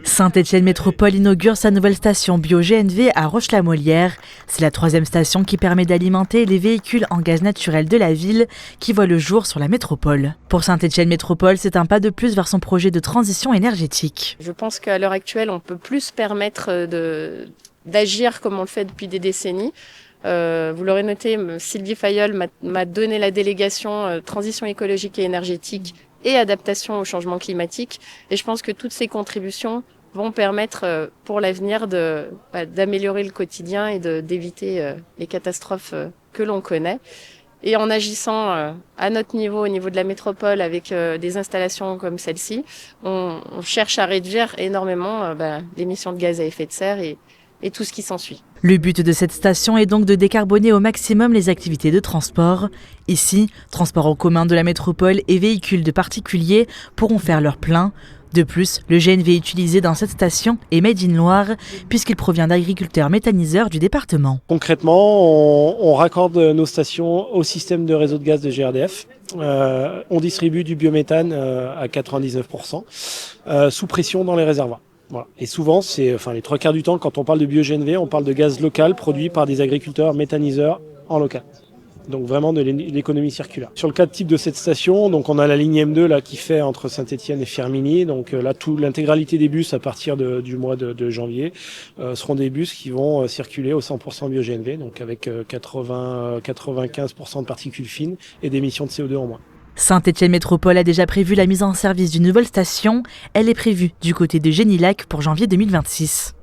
Saint-Étienne Métropole inaugure sa nouvelle station bio-GNV à Roche-la-Molière. C'est la 3e station qui permet d'alimenter les véhicules en gaz naturel de la ville qui voient le jour sur la métropole. Pour Saint-Étienne Métropole, c'est un pas de plus vers son projet de transition énergétique. Je pense qu'à l'heure actuelle, on peut plus se permettre d'agir comme on le fait depuis des décennies. Vous l'aurez noté, Sylvie Fayolle m'a donné la délégation transition écologique et énergétique et adaptation au changement climatique. Et je pense que toutes ces contributions vont permettre pour l'avenir d'améliorer le quotidien et d'éviter les catastrophes que l'on connaît. Et en agissant à notre niveau, au niveau de la métropole, avec des installations comme celle-ci, on cherche à réduire énormément l'émission de gaz à effet de serre et tout ce qui s'ensuit. Le but de cette station est donc de décarboner au maximum les activités de transport. Ici, transports en commun de la métropole et véhicules de particuliers pourront faire leur plein. De plus, le GNV utilisé dans cette station est made in Loire puisqu'il provient d'agriculteurs méthaniseurs du département. Concrètement, on raccorde nos stations au système de réseau de gaz de GRDF. On distribue du biométhane à 99% sous pression dans les réservoirs. Voilà. Et souvent, les 3 quarts du temps, quand on parle de bio-GNV, on parle de gaz local produit par des agriculteurs méthaniseurs en local. Donc vraiment de l'économie circulaire. Sur le cas de type de cette station, donc on a la ligne M2 là, qui fait entre Saint-Étienne et Firminy. Donc là, l'intégralité des bus à partir du mois de janvier seront des bus qui vont circuler au 100% bio-GNV, donc avec 95% de particules fines et d'émissions de CO2 en moins. Saint-Étienne Métropole a déjà prévu la mise en service d'une nouvelle station. Elle est prévue du côté de Génilac pour janvier 2026.